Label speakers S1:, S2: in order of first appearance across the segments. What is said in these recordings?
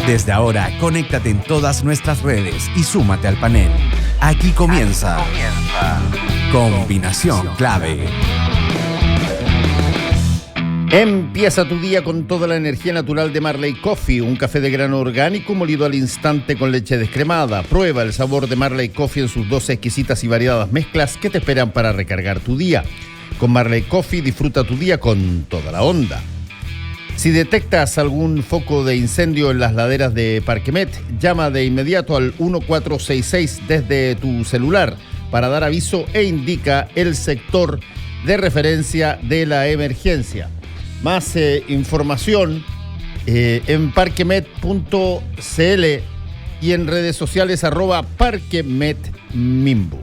S1: Desde ahora, conéctate en todas nuestras redes y súmate al panel. Aquí comienza Combinación Clave.
S2: Empieza tu día con toda la energía natural de Marley Coffee, un café de grano orgánico molido al instante con leche descremada. Prueba el sabor de Marley Coffee en sus 12 exquisitas y variadas mezclas que te esperan para recargar tu día. Con Marley Coffee disfruta tu día con toda la onda. Si detectas algún foco de incendio en las laderas de Parquemet, llama de inmediato al 1466 desde tu celular para dar aviso e indica el sector de referencia de la emergencia. Más información en parquemet.cl y en redes sociales @parquemetmimbu.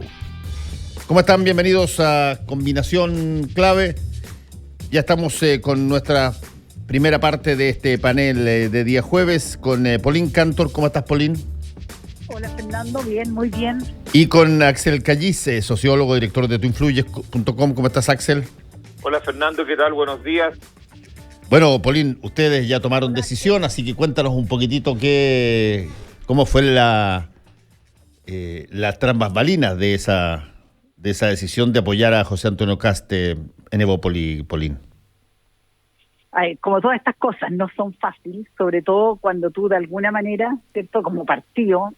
S2: ¿Cómo están? Bienvenidos a Combinación Clave. Ya estamos con nuestra primera parte de este panel de día jueves con Polín Cantor. ¿Cómo estás, Polín?
S3: Hola, Fernando. Bien, muy bien.
S2: Y con Axel Callice, sociólogo, director de tuinfluyes.com. ¿Cómo estás, Axel?
S4: Hola, Fernando. ¿Qué tal? Buenos días.
S2: Bueno, Polín, ustedes ya tomaron decisión, así que cuéntanos un poquitito cómo fue las tras bambalinas de esa decisión de apoyar a José Antonio Kast en Evópoli, Polín.
S3: Ay, como todas estas cosas no son fáciles, sobre todo cuando tú de alguna manera, ¿cierto? Como partido,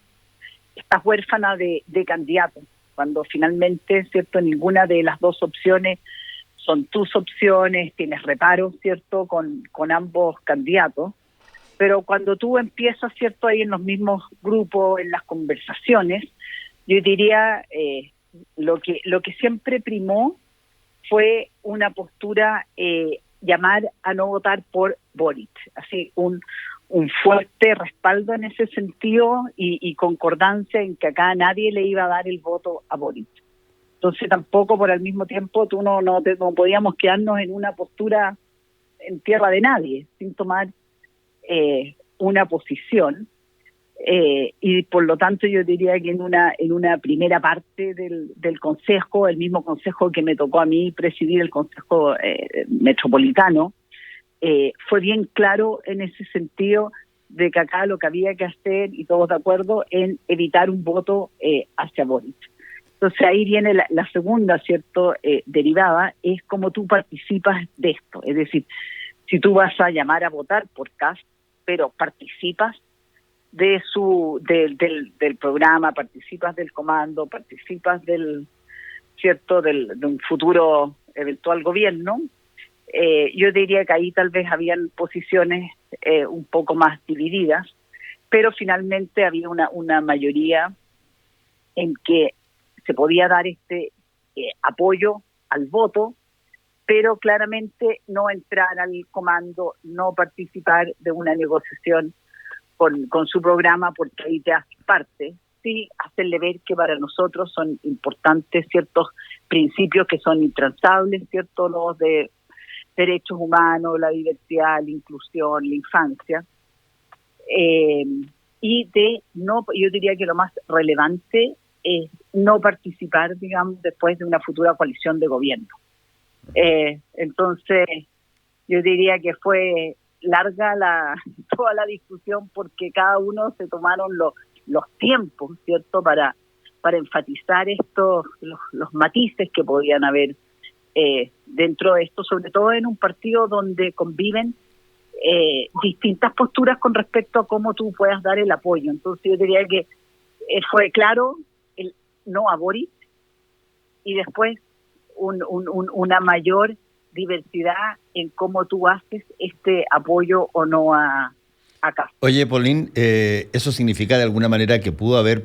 S3: estás huérfana de candidato, cuando finalmente, ¿cierto? Ninguna de las dos opciones son tus opciones, tienes reparos, ¿cierto?, con ambos candidatos, pero cuando tú empiezas, ¿cierto?, ahí en los mismos grupos, en las conversaciones, yo diría, lo que siempre primó fue una postura, llamar a no votar por Boric, así un fuerte respaldo en ese sentido y concordancia en que acá nadie le iba a dar el voto a Boric. Entonces tampoco por al mismo tiempo tú no podíamos quedarnos en una postura en tierra de nadie, sin tomar una posición. Y por lo tanto yo diría que en una primera parte del consejo, el mismo consejo que me tocó a mí presidir, el consejo metropolitano, fue bien claro en ese sentido de que acá lo que había que hacer, y todos de acuerdo, en evitar un voto hacia Boric. Entonces ahí viene la segunda, ¿cierto?, derivada, es cómo tú participas de esto. Es decir, si tú vas a llamar a votar por Kast, pero participas del programa, participas del comando, participas de un futuro eventual gobierno, yo diría que ahí tal vez habían posiciones un poco más divididas, pero finalmente había una mayoría en que se podía dar este apoyo al voto, pero claramente no entrar al comando, no participar de una negociación con su programa, porque ahí te haces parte. Sí, hacerle ver que para nosotros son importantes ciertos principios que son intransables, ¿cierto? Los de derechos humanos, la diversidad, la inclusión, la infancia. Yo diría que lo más relevante es no participar, digamos, después de una futura coalición de gobierno. Entonces, yo diría que fue larga toda la discusión, porque cada uno se tomaron los tiempos, ¿cierto?, para enfatizar los matices que podían haber dentro de esto, sobre todo en un partido donde conviven distintas posturas con respecto a cómo tú puedas dar el apoyo. Entonces yo diría que fue claro el no a Boric, y después una mayor diversidad en cómo tú haces este apoyo o no a Kast.
S2: Oye, Polín, ¿eso significa de alguna manera que pudo haber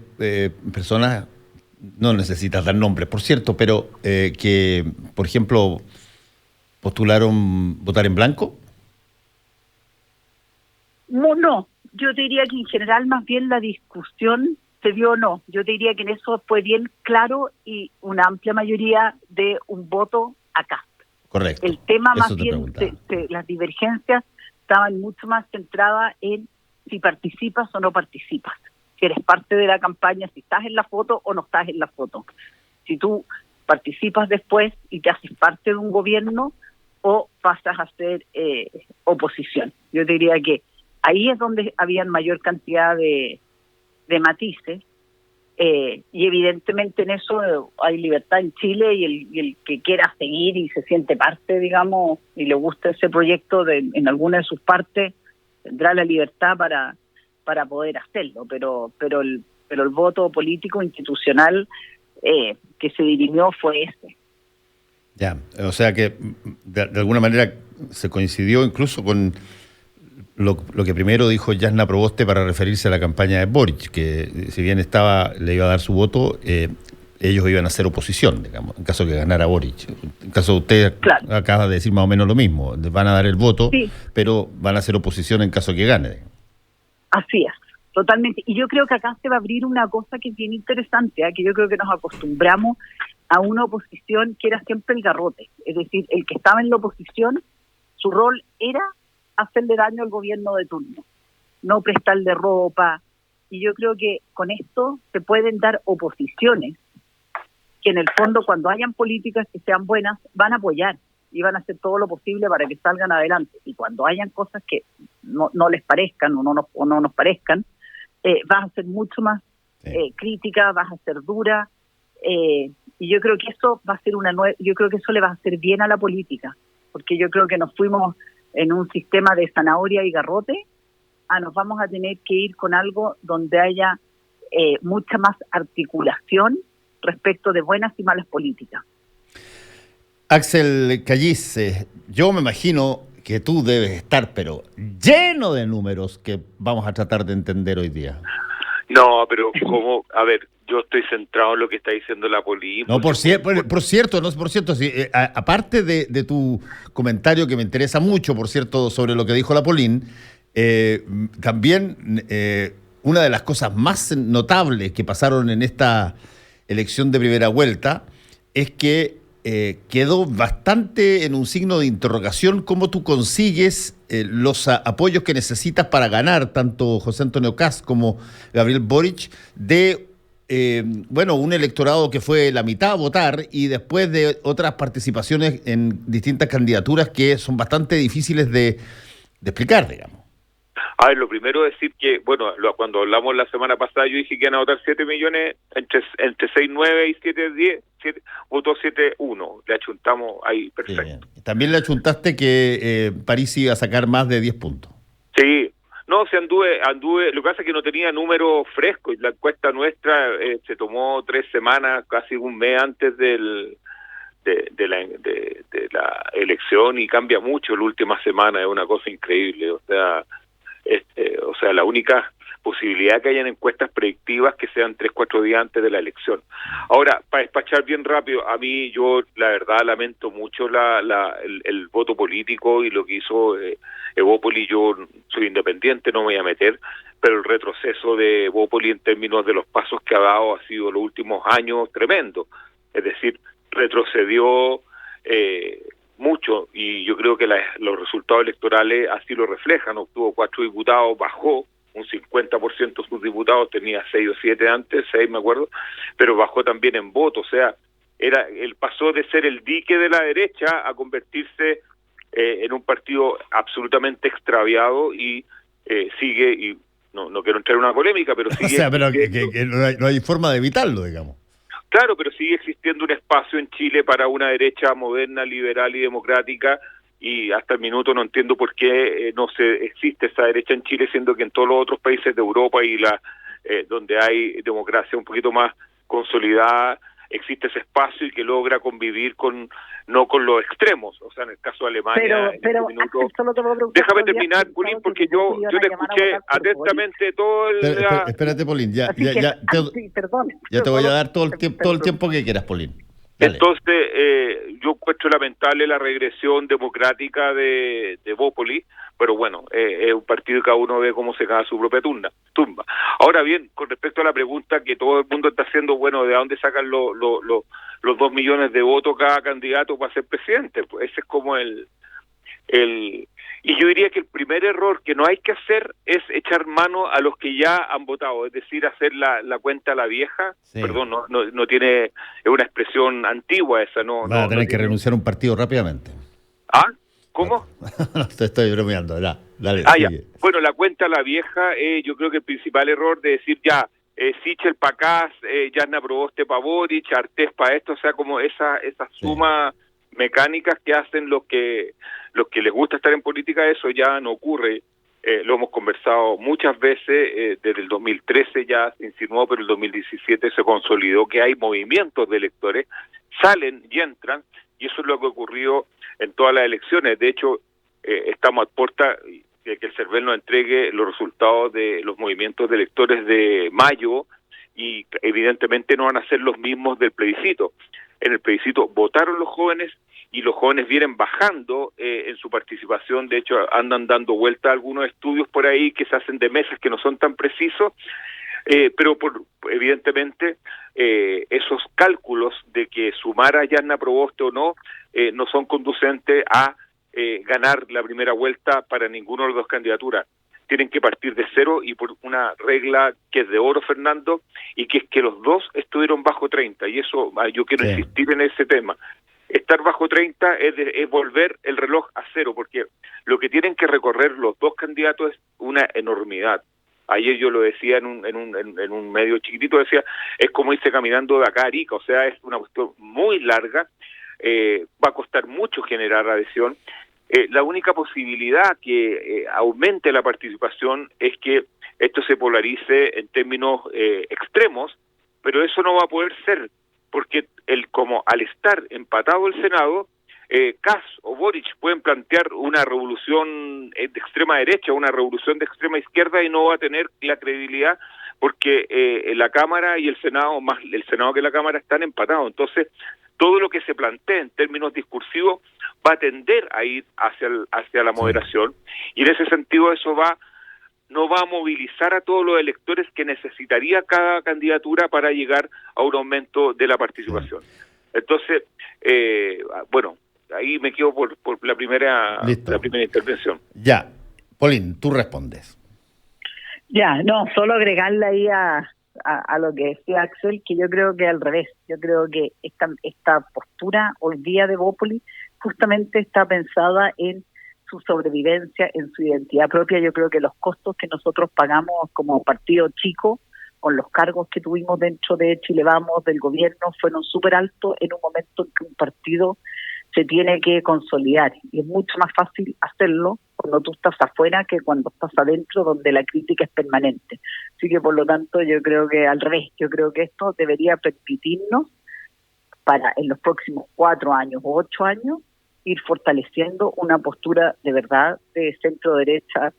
S2: personas, no necesitas dar nombres, por cierto, pero que, por ejemplo, postularon votar en blanco?
S3: No, yo diría que en general más bien la discusión se dio no. Yo diría que en eso fue bien claro y una amplia mayoría de un voto a Kast.
S2: Correcto.
S3: El tema más bien, las divergencias estaban mucho más centradas en si participas o no participas, si eres parte de la campaña, si estás en la foto o no estás en la foto, si tú participas después y te haces parte de un gobierno o pasas a ser oposición. Yo diría que ahí es donde habían mayor cantidad de matices, y evidentemente en eso hay libertad en Chile, y el que quiera seguir y se siente parte, digamos, y le gusta ese proyecto en alguna de sus partes, tendrá la libertad para poder hacerlo, pero el voto político institucional que se dirimió fue ese.
S2: Ya, o sea que de alguna manera se coincidió incluso con lo que primero dijo Jasna Proboste para referirse a la campaña de Boric, que si bien le iba a dar su voto, ellos iban a hacer oposición, digamos, en caso de que ganara Boric. En caso de usted, claro, acaba de decir más o menos lo mismo, van a dar el voto, sí, pero van a hacer oposición en caso de que gane.
S3: Así es, totalmente. Y yo creo que acá se va a abrir una cosa que es bien interesante, que yo creo que nos acostumbramos a una oposición que era siempre el garrote. Es decir, el que estaba en la oposición, su rol era hacerle daño al gobierno de turno, no prestarle ropa. Y yo creo que con esto se pueden dar oposiciones que en el fondo, cuando hayan políticas que sean buenas, van a apoyar y van a hacer todo lo posible para que salgan adelante. Y cuando hayan cosas que no les parezcan o no nos parezcan, vas a ser mucho más crítica, vas a ser dura, y yo creo que eso va a ser yo creo que eso le va a hacer bien a la política, porque yo creo que nos fuimos en un sistema de zanahoria y garrote, nos vamos a tener que ir con algo donde haya mucha más articulación respecto de buenas y malas políticas.
S2: Axel Callice, yo me imagino que tú debes estar, pero lleno de números que vamos a tratar de entender hoy día.
S4: No, pero como, a ver, yo estoy centrado en lo que está diciendo la política.
S2: No, por cierto, sí, aparte de tu comentario que me interesa mucho, por cierto, sobre lo que dijo la Polín, también una de las cosas más notables que pasaron en esta elección de primera vuelta es que quedó bastante en un signo de interrogación cómo tú consigues los apoyos que necesitas para ganar, tanto José Antonio Kast como Gabriel Boric, de un electorado que fue la mitad a votar y después de otras participaciones en distintas candidaturas que son bastante difíciles de explicar, digamos.
S4: A ver, lo primero es decir que, cuando hablamos la semana pasada, yo dije que iban a votar 7 millones, entre 6,9 y 7,10, votó 7,1, le achuntamos ahí, perfecto.
S2: Sí. También le achuntaste que París iba a sacar más de 10 puntos.
S4: Sí, no, anduve, lo que pasa es que no tenía números frescos, y la encuesta nuestra se tomó 3 semanas, casi un mes antes de la elección, y cambia mucho la última semana, es una cosa increíble, o sea, la única posibilidad que hayan encuestas predictivas que sean 3-4 días antes de la elección. Ahora, para despachar bien rápido, a mí yo la verdad lamento mucho el voto político y lo que hizo Evópoli. Yo soy independiente, no me voy a meter, pero el retroceso de Evópoli en términos de los pasos que ha dado ha sido los últimos años tremendo. Es decir, retrocedió mucho, y yo creo que los resultados electorales así lo reflejan. Obtuvo 4 diputados, bajó un 50% sus diputados, tenía 6 o 7 antes, 6 me acuerdo, pero bajó también en voto. O sea, pasó de ser el dique de la derecha a convertirse en un partido absolutamente extraviado, y sigue, y no quiero entrar en una polémica, pero sigue...
S2: O sea, pero que no hay forma de evitarlo, digamos.
S4: Claro, pero sigue existiendo un espacio en Chile para una derecha moderna, liberal y democrática, y hasta el minuto no entiendo por qué no existe esa derecha en Chile, siendo que en todos los otros países de Europa y donde hay democracia un poquito más consolidada, existe ese espacio y que logra convivir no con los extremos. O sea, en el caso de Alemania...
S3: Pero
S4: déjame terminar, Polín, porque yo te escuché atentamente todo el...
S2: Espérate, Polín, ya te voy a dar todo el tiempo que quieras, Polín. Dale.
S4: Entonces, yo encuentro lamentable la regresión democrática de Evópoli, pero bueno, es un partido que cada uno ve cómo se cae su propia tumba. Ahora bien, con respecto a la pregunta que todo el mundo está haciendo, ¿de dónde sacan los 2 millones de votos cada candidato para ser presidente? Pues ese es como y yo diría que el primer error que no hay que hacer es echar mano a los que ya han votado, es decir, hacer la cuenta a la vieja. Sí. Perdón, no tiene, es una expresión antigua esa, no.
S2: Va a tener que renunciar a un partido rápidamente.
S4: ¿Ah? ¿Cómo?
S2: No, te estoy bromeando, dale.
S4: Ya.
S2: Sigue.
S4: Bueno, la cuenta la vieja, yo creo que el principal error de decir ya, Sichel para acá, Jasna Proboste para Boric, Artés para esto, o sea, como esa suma mecánicas que hacen los que les gusta estar en política, eso ya no ocurre. Lo hemos conversado muchas veces, desde el 2013 ya se insinuó, pero el 2017 se consolidó que hay movimientos de electores, salen y entran, y eso es lo que ocurrió en todas las elecciones. De hecho, estamos a puerta de que el CERVEL nos entregue los resultados de los movimientos de electores de mayo, y evidentemente no van a ser los mismos del plebiscito. En el plebiscito votaron los jóvenes, y los jóvenes vienen bajando en su participación. De hecho, andan dando vuelta algunos estudios por ahí que se hacen de mesas que no son tan precisos, pero evidentemente esos cálculos de que sumar a Jasna Proboste o no son conducentes a ganar la primera vuelta para ninguno de las dos candidaturas. Tienen que partir de cero, y por una regla que es de oro, Fernando, y que es que los dos estuvieron bajo 30, y eso yo quiero insistir en ese tema. Estar bajo 30 es volver el reloj a cero, porque lo que tienen que recorrer los dos candidatos es una enormidad. Ayer yo lo decía en un medio chiquitito, decía, es como irse caminando de acá a Arica, o sea, es una cuestión muy larga, va a costar mucho generar adhesión. La única posibilidad que aumente la participación es que esto se polarice en términos extremos, pero eso no va a poder ser, porque como al estar empatado el Senado, Kast o Boric pueden plantear una revolución de extrema derecha, una revolución de extrema izquierda, y no va a tener la credibilidad, porque la Cámara y el Senado, más el Senado que la Cámara, están empatados. Entonces, todo lo que se plantee en términos discursivos va a tender a ir hacia la moderación, y en ese sentido eso no va a movilizar a todos los electores que necesitaría cada candidatura para llegar a un aumento de la participación. Entonces, bueno, ahí me quedo por la primera intervención.
S2: Ya, Paulín, tú respondes.
S3: Ya, no, solo agregarle ahí a lo que decía Axel, que yo creo que al revés. Yo creo que esta postura hoy día de Bópoli justamente está pensada en su sobrevivencia, en su identidad propia. Yo creo que los costos que nosotros pagamos como partido chico, con los cargos que tuvimos dentro de Chile Vamos, del gobierno, fueron súper altos en un momento en que un partido se tiene que consolidar. Y es mucho más fácil hacerlo cuando tú estás afuera que cuando estás adentro, donde la crítica es permanente. Así que, por lo tanto, yo creo que al revés. Yo creo que esto debería permitirnos, para en los próximos 4 años o 8 años, ir fortaleciendo una postura de verdad de centro-derecha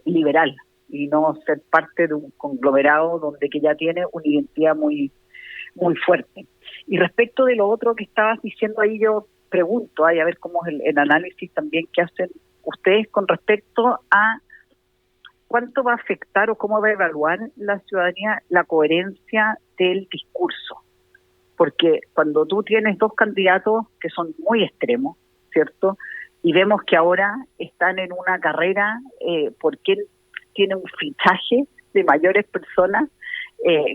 S3: liberal, y no ser parte de un conglomerado donde que ya tiene una identidad muy, muy fuerte. Y respecto de lo otro que estabas diciendo ahí, yo pregunto, a ver cómo es el análisis también que hacen ustedes con respecto a cuánto va a afectar o cómo va a evaluar la ciudadanía la coherencia del discurso. Porque cuando tú tienes dos candidatos que son muy extremos, ¿cierto? Y vemos que ahora están en una carrera porque tiene un fichaje de mayores personas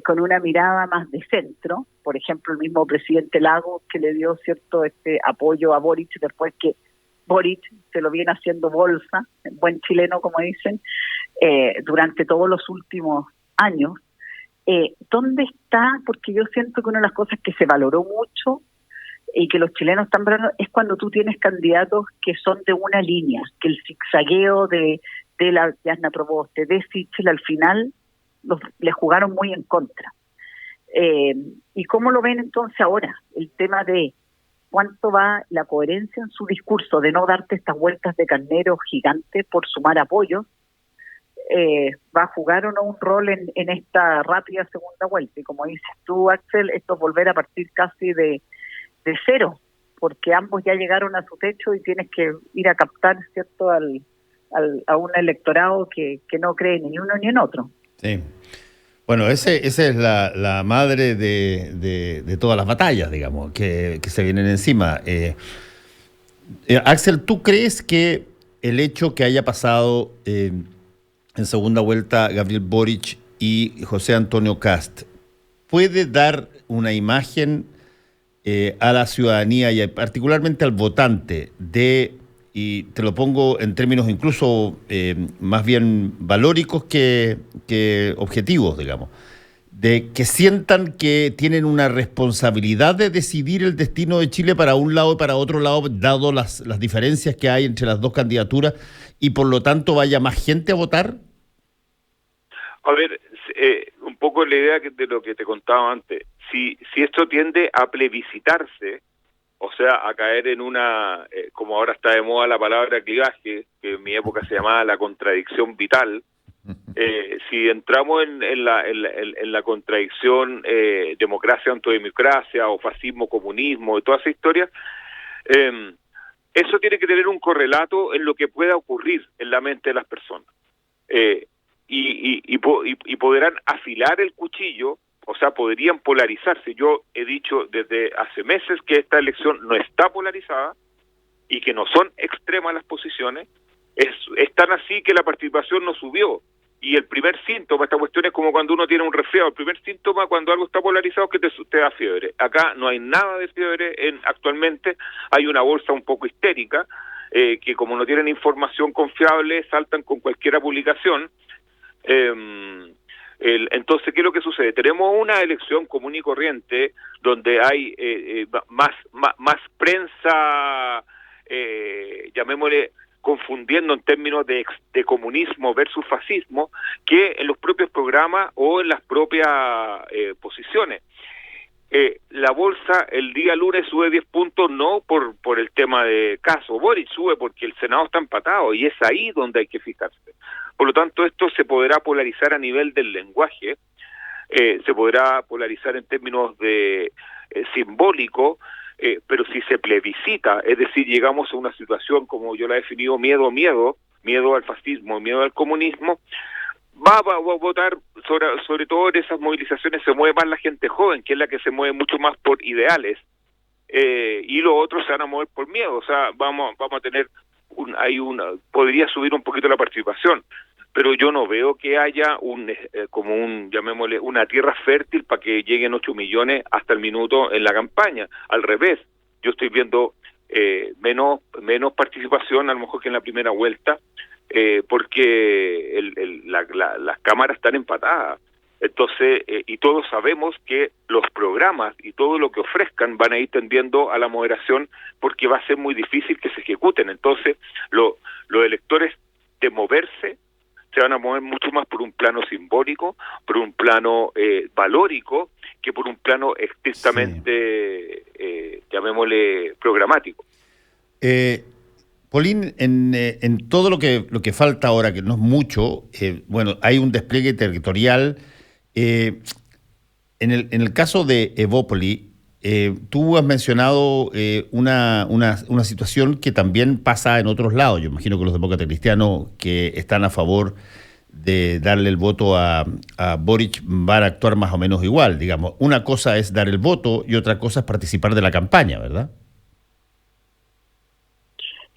S3: con una mirada más de centro. Por ejemplo, el mismo presidente Lagos, que le dio cierto apoyo a Boric después que Boric se lo viene haciendo bolsa, buen chileno como dicen, durante todos los últimos años. ¿Dónde está? Porque yo siento que una de las cosas que se valoró mucho y que los chilenos están valorando es cuando tú tienes candidatos que son de una línea, que el zigzagueo de la Jasna Proboste, de Sichel, al final le jugaron muy en contra. ¿Y cómo lo ven entonces ahora? El tema de cuánto va la coherencia en su discurso, de no darte estas vueltas de carnero gigantes por sumar apoyos, va a jugar o no un rol en esta rápida segunda vuelta. Y como dices tú, Axel, esto es volver a partir casi de cero, porque ambos ya llegaron a su techo y tienes que ir a captar, ¿cierto?, a un electorado que no cree ni en uno ni en otro.
S2: Sí. Bueno, esa es la madre de todas las batallas, digamos, que se vienen encima. Axel, ¿tú crees que el hecho que haya pasado en segunda vuelta Gabriel Boric y José Antonio Kast puede dar una imagen a la ciudadanía y particularmente al votante de y te lo pongo en términos incluso más bien valóricos que objetivos, digamos, de que sientan que tienen una responsabilidad de decidir el destino de Chile para un lado y para otro lado, dado las diferencias que hay entre las dos candidaturas, y por lo tanto vaya más gente a votar?
S4: A ver, un poco la idea de lo que te contaba antes. Si esto tiende a plebiscitarse, o sea, a caer en una, como ahora está de moda la palabra clivaje, que en mi época se llamaba la contradicción vital, si entramos en la contradicción democracia, antidemocracia, o fascismo, comunismo, y toda esa historia, eso tiene que tener un correlato en lo que pueda ocurrir en la mente de las personas. Y podrán afilar el cuchillo, o sea, podrían polarizarse. Yo he dicho desde hace meses que esta elección no está polarizada y que no son extremas las posiciones. Es tan así que la participación no subió. Y el primer síntoma, esta cuestión es como cuando uno tiene un resfriado, el primer síntoma cuando algo está polarizado es que te da fiebre. Acá no hay nada de fiebre, actualmente hay una bolsa un poco histérica, que como no tienen información confiable, saltan con cualquier publicación. Entonces, ¿qué es lo que sucede? Tenemos una elección común y corriente donde hay más prensa, llamémosle, confundiendo en términos de comunismo versus fascismo, que en los propios programas o en las propias posiciones. La bolsa el día lunes sube 10 puntos, no por el tema de caso Boric, sube porque el Senado está empatado, y es ahí donde hay que fijarse. Por lo tanto, esto se podrá polarizar a nivel del lenguaje, se podrá polarizar en términos de simbólico, pero si se plebiscita, es decir, llegamos a una situación, como yo la he definido, miedo al fascismo, miedo al comunismo, va a votar, sobre todo en esas movilizaciones se mueve más la gente joven, que es la que se mueve mucho más por ideales, y los otros se van a mover por miedo. O sea, vamos a tener podría subir un poquito la participación, pero yo no veo que haya llamémosle, una tierra fértil para que lleguen 8 millones hasta el minuto en la campaña. Al revés, yo estoy viendo menos participación a lo mejor que en la primera vuelta, porque las cámaras están empatadas. Entonces, y todos sabemos que los programas y todo lo que ofrezcan van a ir tendiendo a la moderación, porque va a ser muy difícil que se ejecuten. Entonces, los electores, de moverse, se van a mover mucho más por un plano simbólico, por un plano valórico, que por un plano estrictamente, llamémosle, programático.
S2: Paulín, en todo lo que falta ahora, que no es mucho, bueno, hay un despliegue territorial. En el caso de Evópoli, tú has mencionado una situación que también pasa en otros lados. Yo imagino que los demócratas cristianos que están a favor de darle el voto a Boric van a actuar más o menos igual, digamos. Una cosa es dar el voto y otra cosa es participar de la campaña, ¿verdad?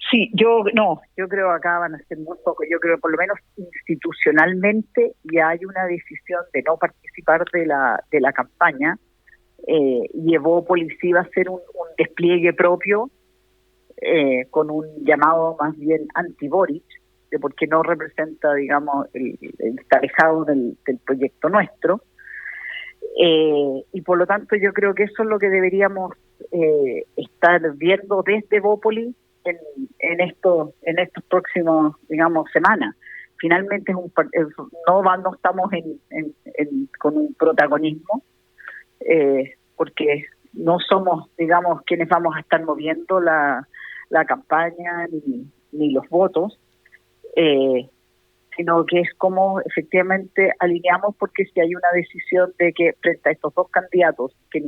S3: Sí, yo creo que acá van a ser muy poco. Yo creo que por lo menos institucionalmente ya hay una decisión de no participar de la campaña, y Evópolis sí va a ser un despliegue propio, con un llamado más bien anti-Boric, de porque no representa, digamos, el alejado del proyecto nuestro. Y por lo tanto yo creo que eso es lo que deberíamos estar viendo desde Evópolis en estos próximos, digamos, semanas. Finalmente no estamos con un protagonismo, porque no somos, digamos, quienes vamos a estar moviendo la campaña ni los votos, sino que es como efectivamente alineamos, porque si hay una decisión de que frente a estos dos candidatos, que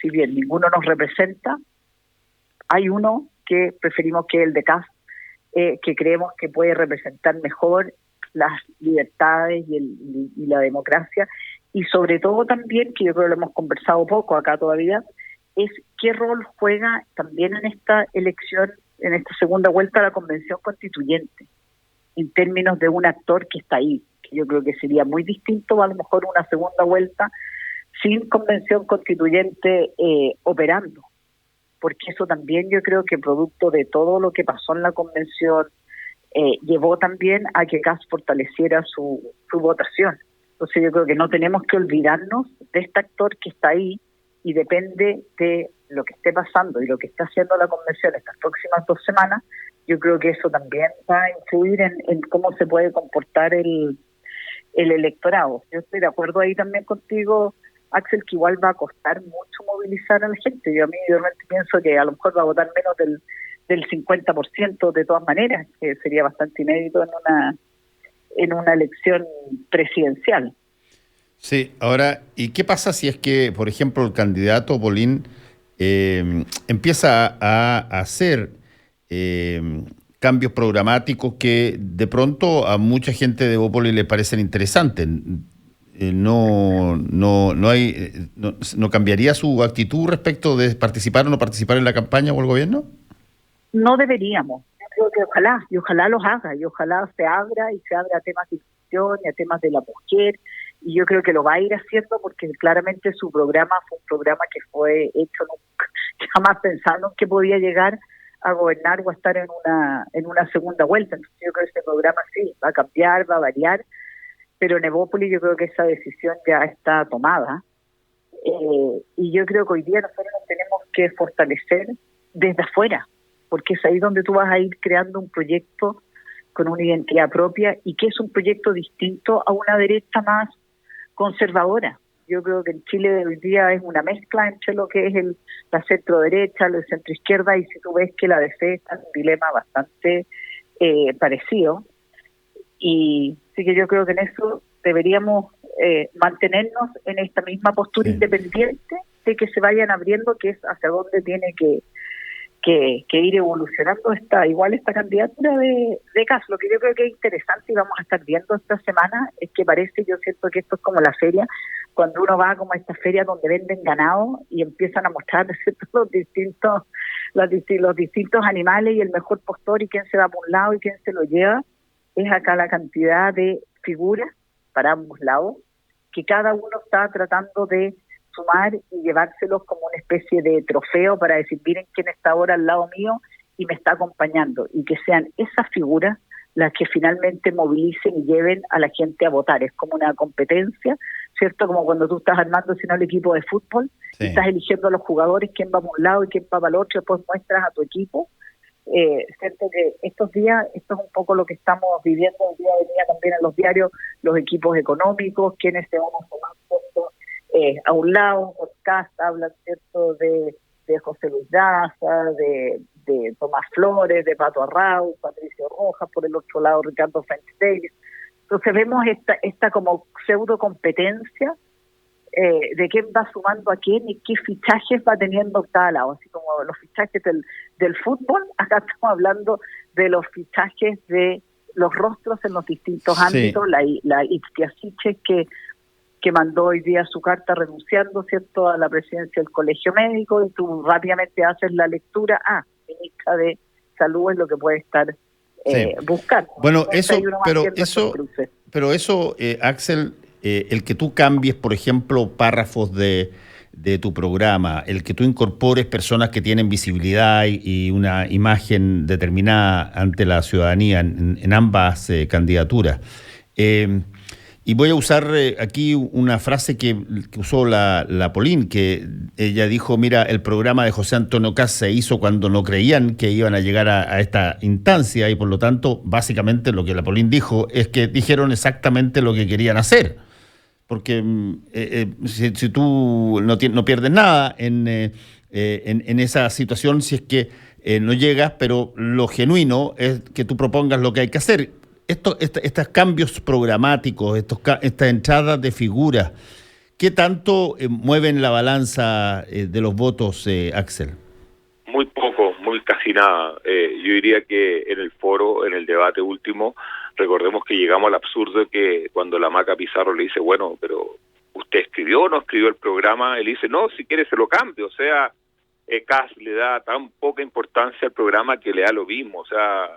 S3: si bien ninguno nos representa, hay uno que preferimos, que es el de Kast, que creemos que puede representar mejor las libertades y la democracia, y sobre todo también, que yo creo que lo hemos conversado poco acá todavía, es qué rol juega también en esta elección, en esta segunda vuelta a la Convención Constituyente, en términos de un actor que está ahí, que yo creo que sería muy distinto a lo mejor una segunda vuelta sin Convención Constituyente operando. porque eso también yo creo que producto de todo lo que pasó en la convención llevó también a que Kast fortaleciera su votación. Entonces yo creo que no tenemos que olvidarnos de este actor que está ahí y depende de lo que esté pasando y lo que está haciendo la convención estas próximas 2 semanas. Yo creo que eso también va a influir en cómo se puede comportar el electorado. Yo estoy de acuerdo ahí también contigo, Axel, que igual va a costar mucho movilizar a la gente. Yo realmente pienso que a lo mejor va a votar menos del 50% de todas maneras, que sería bastante inédito en una elección presidencial.
S2: Sí, ahora, ¿y qué pasa si es que, por ejemplo, el candidato Bolín empieza a hacer cambios programáticos que de pronto a mucha gente de Bópoli le parecen interesantes? ¿No cambiaría su actitud respecto de participar o no participar en la campaña o el gobierno?
S3: No deberíamos. Yo creo que ojalá los haga, y ojalá se abra a temas de inclusión y a temas de la mujer, y yo creo que lo va a ir haciendo porque claramente su programa fue un programa que fue hecho jamás pensando que podía llegar a gobernar o a estar en una segunda vuelta. Entonces yo creo que este programa sí, va a cambiar, va a variar, pero en Evópolis yo creo que esa decisión ya está tomada, y yo creo que hoy día nosotros nos tenemos que fortalecer desde afuera, porque es ahí donde tú vas a ir creando un proyecto con una identidad propia y que es un proyecto distinto a una derecha más conservadora. Yo creo que en Chile de hoy día es una mezcla entre lo que es la centro-derecha, la centro-izquierda, y si tú ves que la DC está en un dilema bastante parecido. Y sí que yo creo que en eso deberíamos mantenernos en esta misma postura independiente de que se vayan abriendo, que es hacia dónde tiene que ir evolucionando esta candidatura de Kast. Lo que yo creo que es interesante y vamos a estar viendo esta semana es que yo siento que esto es como la feria, cuando uno va como a esta feria donde venden ganado y empiezan a mostrar, ¿cierto?, los distintos animales y el mejor postor y quién se va por un lado y quién se lo lleva. Es acá la cantidad de figuras para ambos lados que cada uno está tratando de sumar y llevárselos como una especie de trofeo para decir, miren quién está ahora al lado mío y me está acompañando, y que sean esas figuras las que finalmente movilicen y lleven a la gente a votar. Es como una competencia, ¿cierto? Como cuando tú estás armando, si no, el equipo de fútbol, y estás eligiendo a los jugadores, quién va por un lado y quién va para el otro, después muestras a tu equipo. Cierto que estos días, esto es un poco lo que estamos viviendo el día de día también en los diarios, los equipos económicos, quienes se van a tomar, ¿cierto? A un lado, podcast hablan, ¿cierto?, de José Luis Daza, de Tomás Flores, de Pato Arrau, Patricio Rojas, por el otro lado Ricardo Sánchez Davis. Entonces vemos esta como pseudo competencia de quién va sumando a quién y qué fichajes va teniendo cada lado, así como los fichajes del fútbol. Acá estamos hablando de los fichajes de los rostros en los distintos ámbitos. La Ixtia Siches que mandó hoy día su carta renunciando, ¿cierto?, a la presidencia del Colegio Médico, y tú rápidamente haces la lectura, ministra de Salud es lo que puede estar buscando.
S2: Bueno, pero eso, Axel, el que tú cambies, por ejemplo, párrafos de tu programa, el que tú incorpores personas que tienen visibilidad y una imagen determinada ante la ciudadanía en ambas candidaturas. Y voy a usar aquí una frase que usó la Polín, que ella dijo, mira, el programa de José Antonio Kast se hizo cuando no creían que iban a llegar a esta instancia, y por lo tanto, básicamente lo que la Polín dijo es que dijeron exactamente lo que querían hacer. Porque si tú no pierdes nada en esa situación, si es que no llegas, pero lo genuino es que tú propongas lo que hay que hacer. Estos cambios programáticos, estas entradas de figuras, ¿qué tanto mueven la balanza de los votos, Axel?
S4: Muy poco, muy casi nada. Yo diría que en el foro, en el debate último, recordemos que llegamos al absurdo que cuando la Maca Pizarro le dice, bueno, pero ¿usted escribió o no escribió el programa? Él dice, no, si quiere se lo cambio. O sea, Kast le da tan poca importancia al programa que le da lo mismo. O sea,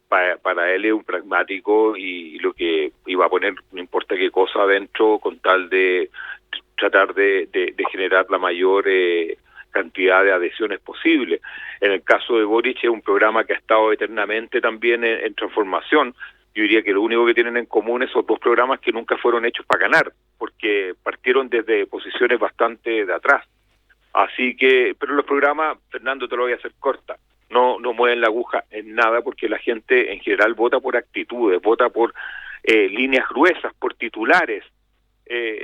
S4: para él es un pragmático y lo que iba a poner, no importa qué cosa adentro, con tal de tratar de generar la mayor cantidad de adhesiones posible. En el caso de Boric es un programa que ha estado eternamente también en transformación. Yo diría que lo único que tienen en común es esos dos programas que nunca fueron hechos para ganar, porque partieron desde posiciones bastante de atrás. Así que, pero los programas, Fernando, te lo voy a hacer corta, no mueven la aguja en nada, porque la gente en general vota por actitudes, vota por líneas gruesas, por titulares.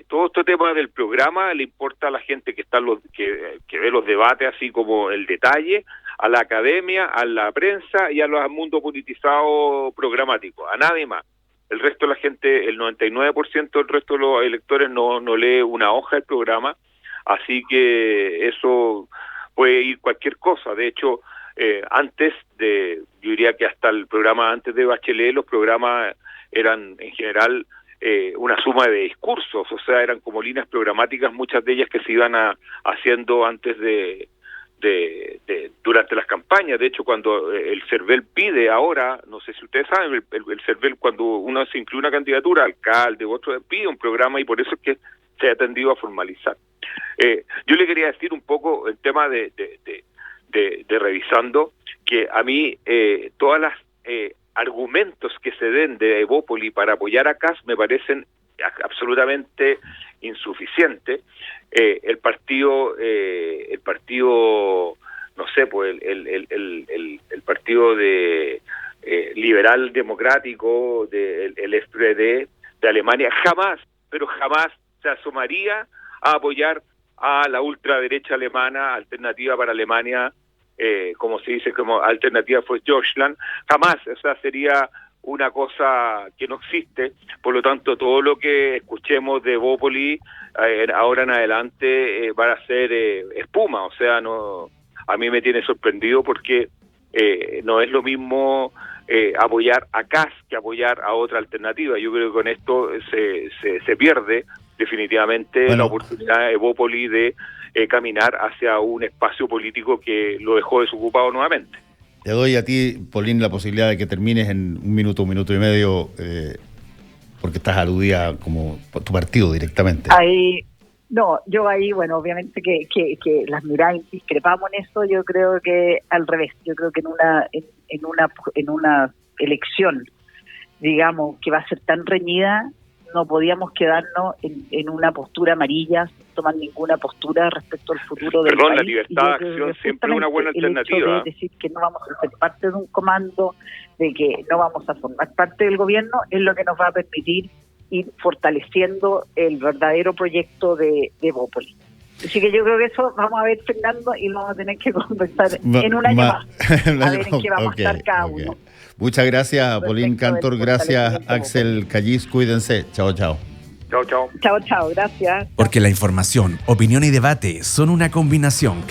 S4: Todo este tema del programa le importa a la gente que está que ve los debates así como el detalle, a la academia, a la prensa y al mundo politizado programático, a nadie más. El resto de la gente, el 99% del resto de los electores no lee una hoja del programa, así que eso puede ir cualquier cosa. De hecho, yo diría que hasta el programa antes de Bachelet, los programas eran en general una suma de discursos, o sea, eran como líneas programáticas, muchas de ellas que se iban haciendo antes durante las campañas. De hecho, cuando el CERVEL pide ahora, no sé si ustedes saben, el CERVEL, cuando uno se incluye una candidatura, alcalde u otro, pide un programa, y por eso es que se ha tendido a formalizar. Yo le quería decir un poco el tema de revisando, que a mí todas las argumentos que se den de Evópoli para apoyar a Kast me parecen absolutamente insuficientes. El partido, no sé, pues el partido de liberal democrático, el SPD de Alemania, jamás se asomaría a apoyar a la ultraderecha alemana, Alternativa para Alemania, como se dice, como Alternativa für Deutschland, jamás. O sea, sería una cosa que no existe. Por lo tanto, todo lo que escuchemos de Evópoli ahora en adelante va a ser espuma. O sea, a mí me tiene sorprendido, porque no es lo mismo apoyar a Kast que apoyar a otra alternativa. Yo creo que con esto se pierde definitivamente la oportunidad de Evópoli de caminar hacia un espacio político que lo dejó desocupado nuevamente.
S2: Te doy a ti, Pauline, la posibilidad de que termines en un minuto y medio, porque estás aludida como por tu partido directamente.
S3: Bueno, obviamente que las miradas discrepamos en eso. Yo creo que al revés. Yo creo que en una elección, digamos, que va a ser tan reñida, no podíamos quedarnos en una postura amarilla, sin tomar ninguna postura respecto al futuro del país.
S4: La libertad de acción siempre es una buena alternativa.
S3: El hecho de decir que no vamos a ser parte de un comando, de que no vamos a formar parte del gobierno, es lo que nos va a permitir ir fortaleciendo el verdadero proyecto de Evópoli. Así que yo creo que eso vamos a ver, Fernando, y lo vamos a tener que conversar en un año más, a ver en qué vamos a estar cada uno.
S2: Muchas gracias, Pauline Cantor. Gracias, Axel Callis. Cuídense. Chao, chao.
S4: Chao, chao.
S3: Chao, chao. Gracias.
S1: Porque la información, opinión y debate son una combinación clara.